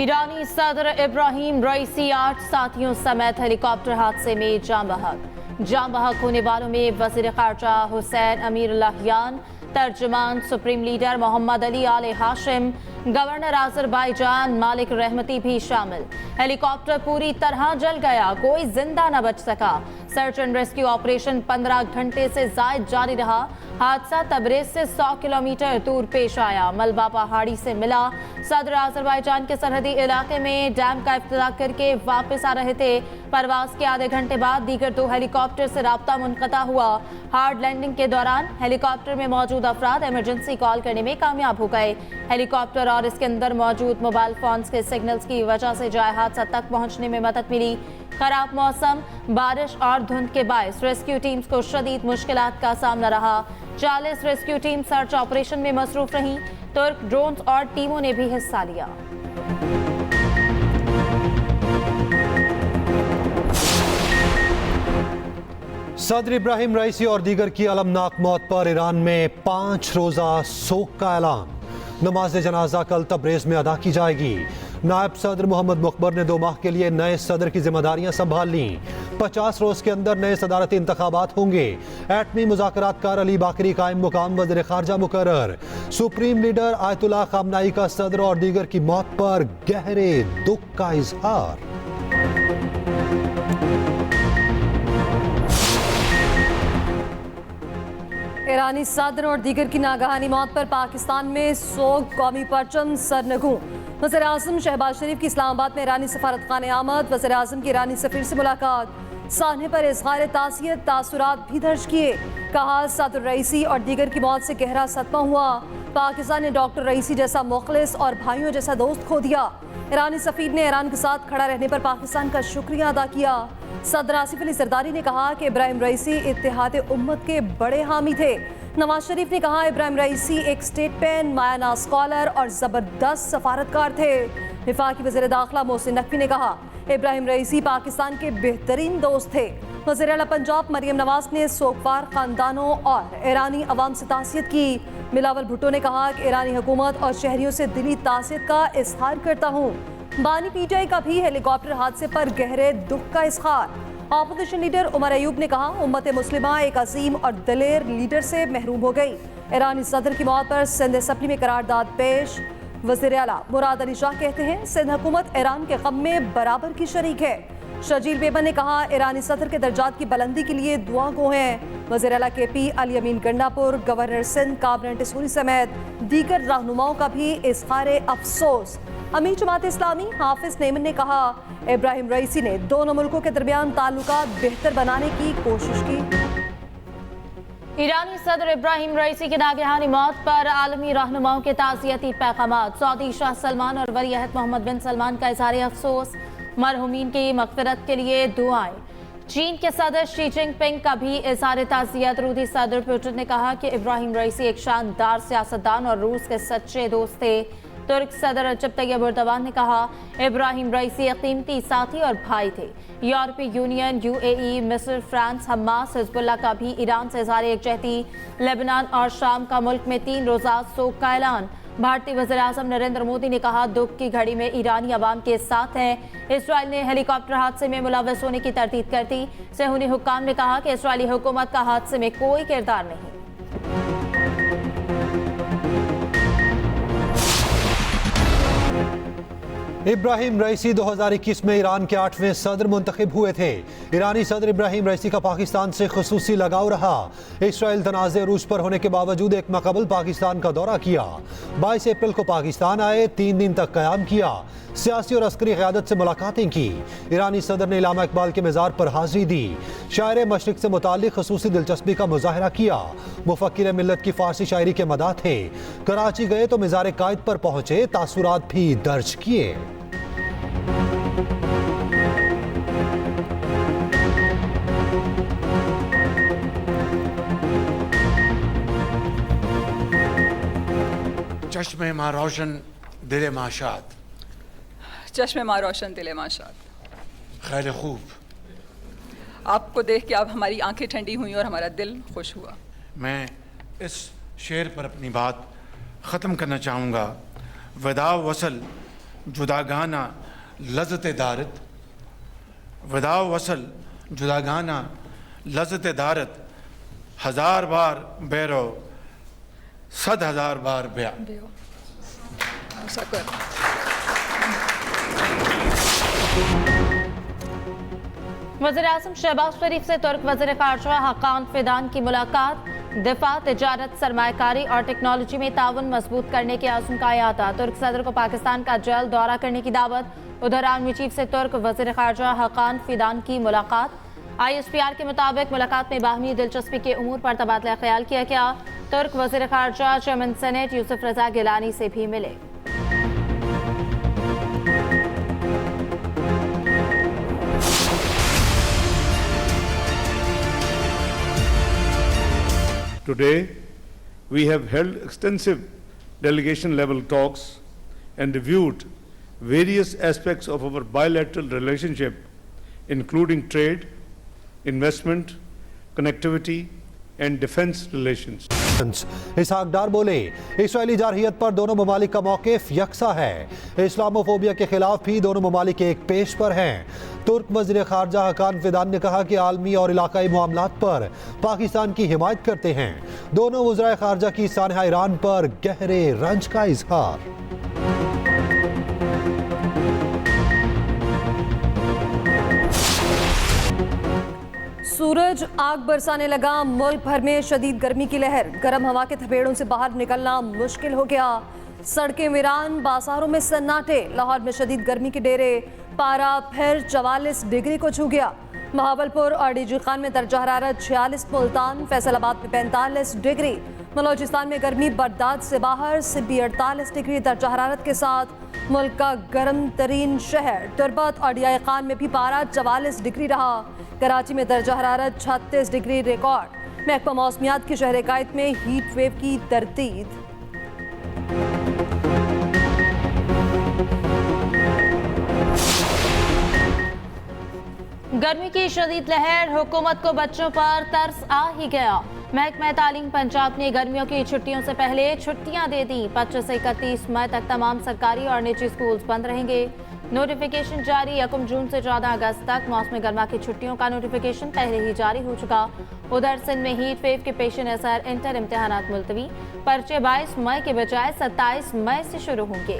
ईरानी सदर इब्राहिम रईसी 8 साथियों समेत हेलीकॉप्टर हादसे में जान बहक होने वालों में वज़ीर ख़ारजा हुसैन अमीर लाहियान, तर्जुमान सुप्रीम लीडर मोहम्मद अली आले हाशिम, गवर्नर अज़रबैजान मालिक रहमती भी शामिल। हेलीकॉप्टर पूरी तरह जल गया, कोई जिंदा न बच सका। सर्च एंड रेस्क्यू ऑपरेशन 15 घंटे से ज़ायद जारी रहा। हादसा तबरेज़ से 100 किलोमीटर दूर पेश आया। मलबा पहाड़ी से मिला। सदर अज़रबैजान के सरहदी इलाके में डैम का इफ्तिताह करके वापस आ रहे थे। परवाज के आधे घंटे बाद दीगर 2 हेलीकॉप्टर से राब्ता मुनक़ता हुआ। हार्ड लैंडिंग के दौरान हेलीकॉप्टर में मौजूद अफराद इमरजेंसी कॉल करने में कामयाब हो गए। हेलीकॉप्टर और इसके अंदर मौजूद मोबाइल फोन्स के सिग्नल्स की वजह से जाए हादसा तक पहुंचने में मदद मिली। खराब मौसम, बारिश और धुंध के बायस रेस्क्यू टीम्स को शदीद मुश्किलात का सामना रहा। 40 रेस्क्यू टीम सर्च ऑपरेशन में मसरूफ रहीं। तुर्क ड्रोन्स और टीमों ने भी हिस्सा लिया। सदर इब्राहिम रईसी और दीगर की अलमनाक मौत पर ईरान में 5 रोज़ा सोग का ऐलान। नमाज जनाजा कल तबरेज़ में अदा की जाएगी। नायब सदर मोहम्मद मुखबर ने 2 माह के लिए नए सदर की जिम्मेदारियां संभाल ली। 50 रोज के अंदर नए सदारती इंतखाबात होंगे। एटमी मुज़ाकरातकार अली बाकरी कायम मुकाम वज़ीर ख़ारजा मुकर्रर। सुप्रीम लीडर आयतुल्लाह ख़ामनाई का सदर और दीगर की मौत पर गहरे दुख का इजहार। ईरानी सदर और दीगर की नागहानी मौत पर पाकिस्तान में सोग, कौमी परचम सरनगू। वज़ीर आज़म शहबाज शरीफ की इस्लामाबाद में ईरानी सफारत खाने आमद। वज़ीर आज़म की ईरानी सफीर से मुलाकात। सान्हे पर इज़हार ताज़ियत, तासुरात भी दर्ज किए। कहा सदर रईसी और दीगर की मौत से गहरा सदमा हुआ। पाकिस्तान ने डॉक्टर रईसी जैसा मुखलिस और भाइयों जैसा दोस्त खो दिया। ईरानी सफीर ने ईरान के साथ खड़ा रहने पर पाकिस्तान का शुक्रिया अदा किया। सदर आसिफ अली जरदारी ने कहा कि इब्राहिम रईसी इत्तेहाद उम्मत के बड़े हामी थे। नवाज शरीफ ने कहा इब्राहिम रईसी एक स्टेट पेन, मायाना स्कॉलर और जबरदस्त सफारतकार थे। वफाकी वज़ीर दाखिला मोहसिन नकवी ने कहा इब्राहिम रईसी पाकिस्तान के बेहतरीन दोस्त थे। वज़ीर आला पंजाब मरियम नवाज ने सोगवार खानदानों और ईरानी अवाम से तासियत की। बिलावल भुट्टो ने कहा कि ईरानी हुकूमत और शहरियों से दिली तासियत का इजहार करता हूँ। बानी पीटीआई का भी हेलीकॉप्टर हादसे पर गहरे दुख का इजहार। ऑपोजिशन लीडर उमर अयूब ने कहा उम्मत मुस्लिमा एक अजीम और दलेर लीडर से महरूम हो गई। ईरानी सदर की मौत पर सिंध असम्बली में करारदाद पेश। वज़ीर आला मुराद अली शाह कहते हैं सिंध हुकूमत ईरान के गम में बराबर की शरीक है। शजील बेबन ने कहा ईरानी सदर के दर्जात की बुलंदी के लिए दुआ गो हैं। वज़ीर आला KP अली अमीन गंडापुर, गवर्नर सिंध कामरान टिसूरी समेत दीगर रहनुमाओं का भी इज़हार अफसोस। अमीर जमात इस्लामी हाफिज नेमन ने कहा इब्राहिम रईसी ने दोनों मुल्कों के दरमियान ताल्लुकात बेहतर बनाने की कोशिश की। ईरानी सदर इब्राहिम रईसी की नागहानी मौत पर आलमी रहनुमाओं के ताज़ियती पैगामात। सऊदी शाह सलमान और वली अहद मोहम्मद बिन सलमान का इज़हार अफसोस। मरहूमीन की मग़फ़िरत के लिए दुआएं। चीन के सदर शी जिनपिंग का भी इज़हार ताज़ियत। रूसी सदर पुतिन ने कहा कि इब्राहिम रईसी एक शानदार सियासतदान और रूस के सच्चे दोस्त थे। तुर्क सदर रजब तैयब एर्दोगान ने कहा इब्राहिम रईसी एक कीमती साथी और भाई थे। यूरोपीय यूनियन, UAE, मिस्र, फ्रांस, हमास, हिजबुल्लाह का भी ईरान से इज़हार यकजहती। लेबनान और शाम का मुल्क में 3 रोज़ा सोग का ऐलान। भारतीय वज़ीर आज़म नरेंद्र मोदी ने कहा दुख की घड़ी में ईरानी अवाम के साथ हैं। इसराइल ने हेलीकॉप्टर हादसे में मुलव्वस होने की तरदीद कर दी। सेहूनी हुक्काम ने कहा कि इसराइली हुकूमत का हादसे में कोई किरदार नहीं। इब्राहिम रईसी 2021 में ईरान के 8वें सदर मुंतखब हुए थे। ईरानी सदर इब्राहिम रईसी का पाकिस्तान से खुसूसी लगाव रहा। इसराइल तनाज़े अरूज पर होने के बावजूद एक माह कबल पाकिस्तान का दौरा किया। 22 अप्रैल को पाकिस्तान आए, 3 दिन तक क़याम किया। सियासी और अस्करी क़यादत से मुलाकातें की। ईरानी सदर ने इलामा इकबाल के मज़ार पर हाज़िरी दी। शायर मशरिक़ से मुताल्लिक़ खुसूसी दिलचस्पी का मुज़ाहरा किया। मुफ़क्किर मिल्लत की फ़ारसी शायरी के मदाह थे। कराची गए तो मज़ार कायद पर पहुँचे, तासुरात भी दर्ज किए। चश्मे माँ रोशन दिले माशात, चश्मे माँ रोशन दिले माशात। खैर खूब। आपको देख के अब हमारी आंखें ठंडी हुई और हमारा दिल खुश हुआ। मैं इस शेर पर अपनी बात ख़त्म करना चाहूँगा। वदा वसल जुदागाना लज़्ज़त दारत, वदा वसल जुदागाना लज़्ज़त दारत, 1000 बार बैरो 100,000 बार ब्या। वज़ीर-ए-आज़म शहबाज शरीफ से तुर्क वज़ीर ख़ारजा हकान फिदान की मुलाकात। दिफा, तिजारत, सरमायाकारी और टेक्नोलॉजी में ताउन मजबूत करने के आज़म का अहाता। तुर्क सदर को पाकिस्तान का जल्द दौरा करने की दावत। उधर आर्मी चीफ से तुर्क वज़ीर ख़ारजा हकान फिदान की मुलाकात। ISPR के मुताबिक मुलाकात में बाहमी दिलचस्पी के उमूर पर तबादला ख्याल किया गया। तुर्क वज़ीर ख़ारजा चेयरमैन सेनेट यूसुफ रज़ा गिलानी से भी मिले। Today, we have held extensive delegation-level talks and reviewed various aspects of our bilateral relationship, including trade, investment, connectivity, and defense relations. इसहाक डार बोले, इसराइली जारहियत पर दोनों ममालिक का मौक़िफ़ यकसा है। इस्लामोफोबिया के खिलाफ भी दोनों ममालिक एक पेश पर हैं। तुर्क वज़ीर ख़ारजा हकान फिदान ने कहा कि आलमी और इलाकाई मामलात पर पाकिस्तान की हिमायत करते हैं। दोनों वज़राए ख़ारजा की सानहा ईरान पर गहरे रंज का इजहार। सूरज आग बरसाने लगा, मुल्क भर में शदीद गर्मी की लहर। गर्म हवा के थपेड़ों से बाहर निकलना मुश्किल हो गया। सड़कें वीरान, बाजारों में सन्नाटे। लाहौर में शदीद गर्मी के डेरे। पारा फिर 44 डिग्री को छू गया। बहावलपुर और डीजी खान में दर्जा हरारत 46, मुल्तान फैसलाबाद में 45 डिग्री। बलोचिस्तान में गर्मी बर्दाश्त से बाहर, सिब्बी 48 डिग्री दर्जा हरारत के साथ मुल्क का गर्म तरीन शहर। तुरबत और डियाई खान में भी पारा 44 डिग्री रहा। कराची में दर्जा हरारत 36 डिग्री रिकॉर्ड। महकमा मौसमियात की शहर कायद में हीट वेव की तरतीब। गर्मी की शदीद लहर, हुकूमत को बच्चों पर तरस आ ही गया। महकमा तालीम पंजाब ने गर्मियों की छुट्टियों से पहले छुट्टियां दे दी। 25 से 31 मई तक तमाम सरकारी और निजी स्कूल्स बंद रहेंगे। नोटिफिकेशन जारी। 1 जून से 14 अगस्त तक मौसम गर्मा की छुट्टियों का नोटिफिकेशन पहले ही जारी हो चुका। उधर सिंध में हीट वेव के पेश नज़र इंटर इम्तिहानात मुलतवी। पर्चे 22 मई के बजाय 27 मई से शुरू होंगे।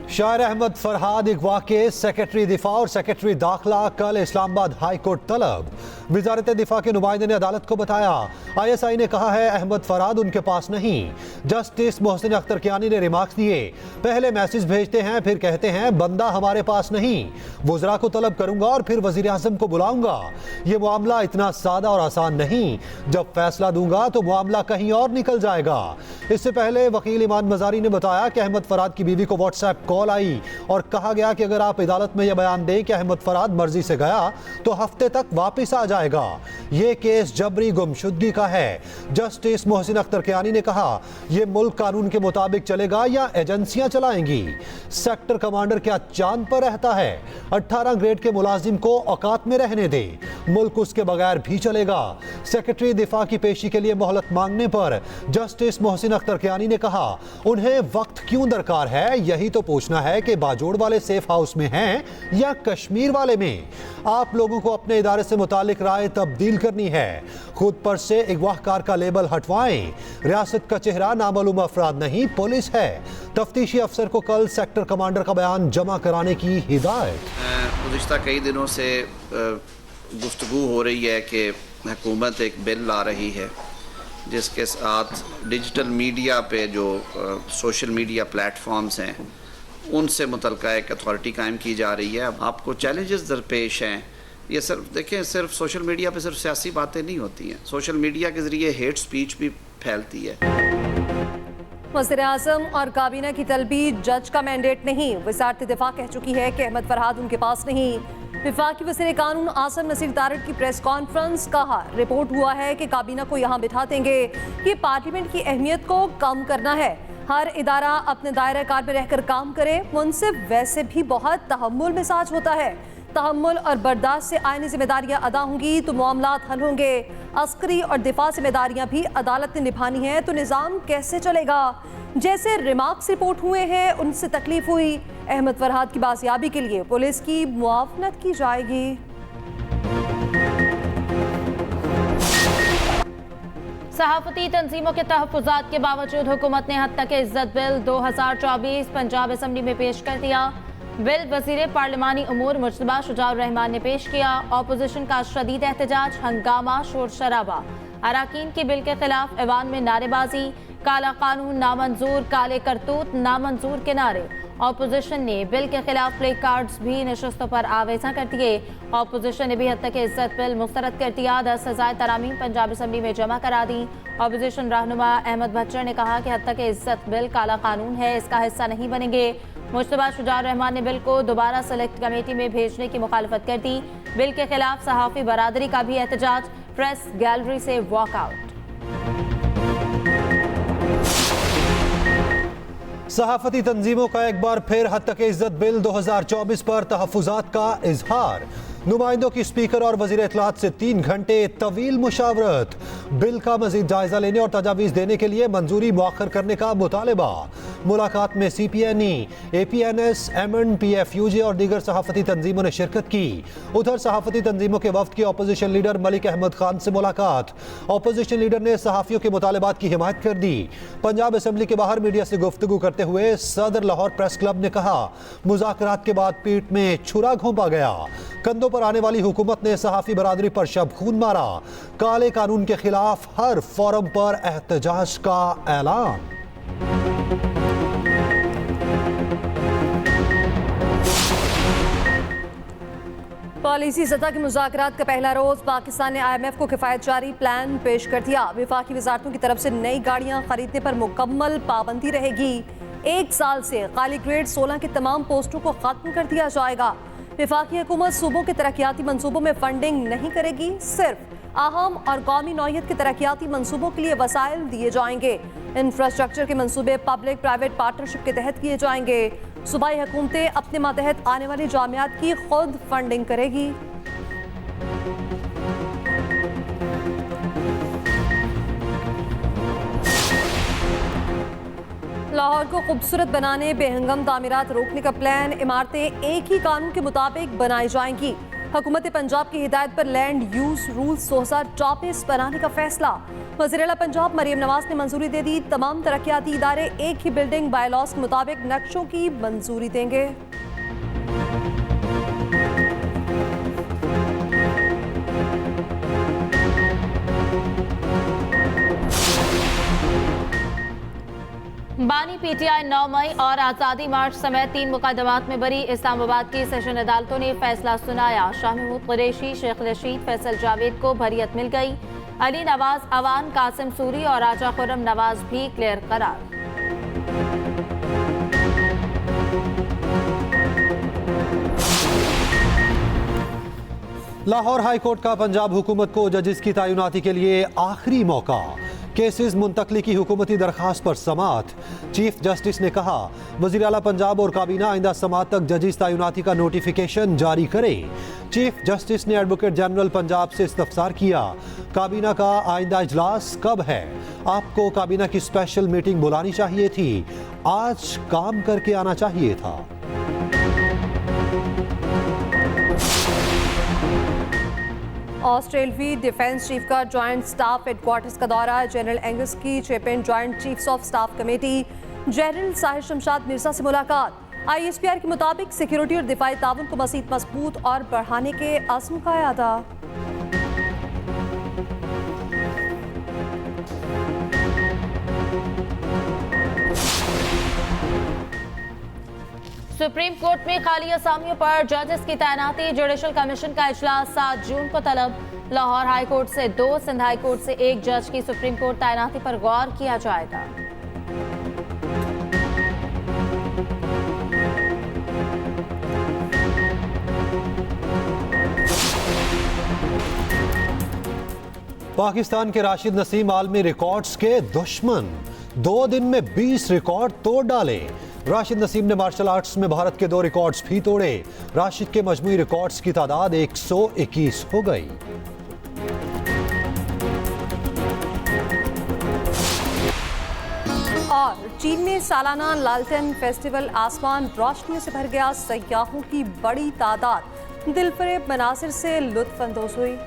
शायर अहमद फरहाद अगवा के सेक्रेटरी दिफा और सेक्रेटरी दाखिला कल इस्लामाबाद हाई कोर्ट तलब। वजारत दिफा के नुमाइंदे ने अदालत को बताया, ISI ने कहा है अहमद फरहाद उनके पास नहीं। जस्टिस मोहसिन अख्तर कियानी ने रिमार्क्स दिए, पहले मैसेज भेजते हैं फिर कहते हैं बंदा हमारे पास नहीं। वज़रा को तलब करूंगा और फिर वज़ीर आज़म को बुलाऊंगा। ये मामला इतना सादा और आसान नहीं। जब फैसला दूंगा तो मामला कहीं और निकल जाएगा। इससे पहले वकील ईमान मजारी ने बताया कि अहमद फरहाद की बीवी को व्हाट्सएप कॉल आई और कहा गया कि अगर आप अदालत में यह बयान दें कि अहमद फरहाद मर्जी से गया तो हफ्ते तक वापस आ जाएगा। यह केस जबरी गुमशुदगी का है। जस्टिस मोहसिन अख्तर कियानी ने कहा, यह मुल्क कानून के मुताबिक चलेगा या एजेंसियां चलाएंगी। सेक्टर कमांडर क्या चांद पर रहता है? 18 ग्रेड के मुलाजिम को औकात में रहने दे, मुल्क उसके बगैर भी चलेगा। सेक्रेटरी दिफा की पेशी के लिए मोहलत मांगने पर जस्टिस मोहसिन अख्तर कियानी ने कहा, उन्हें वक्त क्यों दरकार है? यही तो पूछना है कि बाजोड़ वाले सेफ हाउस में हैं या कश्मीर वाले में। आप लोगों को अपने इदारे से मुतालिक राय तब्दील करनी है। खुद पर से अगवाहकार का लेबल हटवाएं। रियासत का चेहरा नामालूम अफराद नहीं, पुलिस है। तफ्तीशी अफसर को कल सेक्टर कमांडर का बयान जमा कराने की हिदायत। गुज़िश्ता कई दिनों से गुफ्तगू हो रही है कि हुकूमत एक बिल ला रही है जिसके साथ डिजिटल मीडिया पे जो सोशल मीडिया प्लेटफॉर्म्स हैं उनसे मुतल्लिक़ एक अथॉरिटी कायम की जा रही है। अब आपको चैलेंजेस दरपेश हैं। ये सिर्फ देखें, सिर्फ सोशल मीडिया पे सिर्फ सियासी बातें नहीं होती हैं, सोशल मीडिया के ज़रिए हेट स्पीच भी फैलती है। वज़ीर आज़म और काबीना की तलबी जज का मैंडेट नहीं। वज़ारत दिफा कह चुकी है कि अहमद फरहाद उनके पास नहीं। विफाकी वज़ीर कानून आसिम नसीर तारड़ की प्रेस कॉन्फ्रेंस। कहा, रिपोर्ट हुआ है कि काबीना को यहाँ बिठा देंगे। ये पार्लियामेंट की अहमियत को कम करना है। हर इदारा अपने दायरा कार में रहकर काम करे। मुनसिफ वैसे भी बहुत तहम्मुल मिजाज होता है। तहम्मुल और बर्दाश्त से आईनी जिम्मेदारियां अदा होंगी तो मामलात हल होंगे। अस्करी और दिफा जिम्मेदारियां भी अदालत ने निभानी है तो निज़ाम कैसे चलेगा? जैसे रिमार्क्स रिपोर्ट हुए हैं उनसे तकलीफ हुई। अहमद फरहाद की बाजियाबी के लिए पुलिस की मुआवनत की जाएगी। सहाफती तंजीमों के तहफ़्फ़ुज़ात के बावजूद हुकूमत ने हद तक इज्जत बिल 2024 पंजाब असम्बली में पेश कर दिया। बिल वज़ीर पार्लिमानी उमूर मुज्तबा शुजाउर रहमान ने पेश किया। अपोजिशन का शदीद एहतजाज, हंगामा, शोर शराबा। अराकीन के बिल के खिलाफ ऐवान में नारेबाजी, काला कानून नामंजूर, काले करतूत नामंजूर के नारे। अपोजिशन ने बिल के खिलाफ प्ले कार्ड्स भी नशस्तों पर आवेजा कर दिए। अपोजिशन ने भी हद तक इज्जत बिल मुस्तरद कर दिया। 10 से ज़ायद तरामीम पंजाब असम्बली में जमा करा दी। अपोजिशन रहनुमा अहमद भच्चर ने कहा कि हद तक इज्जत बिल काला कानून है, इसका हिस्सा नहीं बनेंगे। मुज्तबा शुजाउर रहमान ने बिल को दोबारा सेलेक्ट कमेटी में भेजने की मुखालफत कर दी। बिल के खिलाफ सहाफ़ी बरादरी का भी एहतजाज, प्रेस गैलरी से वॉकआउट। सहाफती तंजीमों का एक बार फिर हद तक इज्जत बिल 2024 पर तहफ़्फ़ुज़ात का इजहार। नुमाइंदों की स्पीकर और वज़ीर इत्तलात से 3 घंटे तवील मुशावरत। बिल का मज़ीद जायज़ा लेने और तजावीज़ देने के लिए मंजूरी मुअख्खर करने का मुतालबा। मुलाकात में CPNE, APNS, MN, PFUJ और दीगर सहाफती तंजीमों ने शिरकत की। उधर सहाफती तंजीमों के वफ्द की अपोजिशन लीडर मलिक अहमद खान से मुलाकात। अपोजिशन लीडर ने सहाफ़ियों के मुतालबात की हिमायत कर दी। पंजाब असम्बली के बाहर मीडिया से गुफ्तगू करते हुए सदर लाहौर प्रेस क्लब ने कहा, मुज़ाकरात के बाद पीठ में छुरा घोंपा गया। कंधों पर आने वाली हुकूमत ने सहाफ़ी बरादरी पर शब-खून मारा। काले कानून के खिलाफ हर फोरम पर एहतजाज का ऐलान। पॉलिसी सतह के मुज़ाकरात का पहला रोज पाकिस्तान ने IMF को किफ़ायत जारी प्लान पेश कर दिया। विफाकी वज़ारतों की तरफ से नई गाड़ियां खरीदने पर मुकम्मल पाबंदी रहेगी। 1 साल से खाली ग्रेड 16 की तमाम पोस्टों को खत्म कर दिया जाएगा। विफाकी हुकूमत सूबों के तरक्याती मंसूबों में फंडिंग नहीं करेगी, सिर्फ अहम और कौमी नौइयत के तरक्याती मंसूबों के लिए वसाइल दिए जाएंगे। इंफ्रास्ट्रक्चर के मंसूबे पब्लिक प्राइवेट पार्टनरशिप के तहत किए जाएंगे। सूबाई हुकूमतें अपने मातहत आने वाली जामियात की खुद फंडिंग करेगी। लाहौर को खूबसूरत बनाने, बेहंगम तामीरात रोकने का प्लान। इमारतें एक ही कानून के मुताबिक बनाई जाएंगी। हुकूमत पंजाब की हिदायत पर लैंड यूज रूल्स 2024 बनाने का फैसला। वज़ीर आला पंजाब मरियम नवाज ने मंजूरी दे दी। तमाम तरक्याती इदारे एक ही बिल्डिंग बायलॉज के मुताबिक नक्शों की मंजूरी देंगे। बानी PTI 9 मई और आज़ादी मार्च समेत 3 मुकदमात में बरी। इस्लामाबाद की सेशन अदालतों ने फैसला सुनाया। शाह महमूद कुरैशी, शेख रशीद, फैसल जावेद को बरियत मिल गई। अली नवाज अवान, कासिम सूरी और राजा खुर्रम नवाज भी क्लियर करार। लाहौर हाई कोर्ट का पंजाब हुकूमत को जजेस की तैनाती के लिए आखिरी मौका। केसेस मुंतकली की हुकूमती दरखास्त पर समात। चीफ जस्टिस ने कहा, वज़ीर आला पंजाब और काबीना आइंदा समात तक जजेस तैनाती का नोटिफिकेशन जारी करे। चीफ जस्टिस ने एडवोकेट जनरल पंजाब से इस्तफसार किया, काबीना का आइंदा इजलास कब है? आपको काबीना की स्पेशल मीटिंग बुलानी चाहिए थी, आज काम करके आना चाहिए था। ऑस्ट्रेलवी डिफेंस चीफ का जॉइंट स्टाफ हेडक्वार्टर्स का दौरा। जनरल एंगस की chairman joint chiefs of staff committee general Sahir Shamshad Mirza से मुलाकात। ISPR के मुताबिक सिक्योरिटी और दिफाई ताउन को मज़ीद मजबूत और बढ़ाने के अज़्म का इरादा। सुप्रीम कोर्ट में खाली असामियों पर जजेस की तैनाती। जुडिशल कमीशन का इजलास 7 जून को तलब। लाहौर हाई कोर्ट से 2, सिंध हाई कोर्ट से 1 जज की सुप्रीम कोर्ट तैनाती पर गौर किया जाएगा। पाकिस्तान के राशिद नसीम आलमी रिकॉर्ड्स के दुश्मन। 2 दिन में 20 रिकॉर्ड तोड़ डाले। राशिद नसीम ने मार्शल आर्ट्स में भारत के 2 रिकॉर्ड्स भी तोड़े। राशिद के मजमूई रिकॉर्ड्स की तादाद 121 हो गई। और चीन में सालाना लालटेन फेस्टिवल आसमान रोशनी से भर गया। सयाहों की बड़ी तादाद दिलफरेब मनासिर से लुत्फ अंदोज हुई।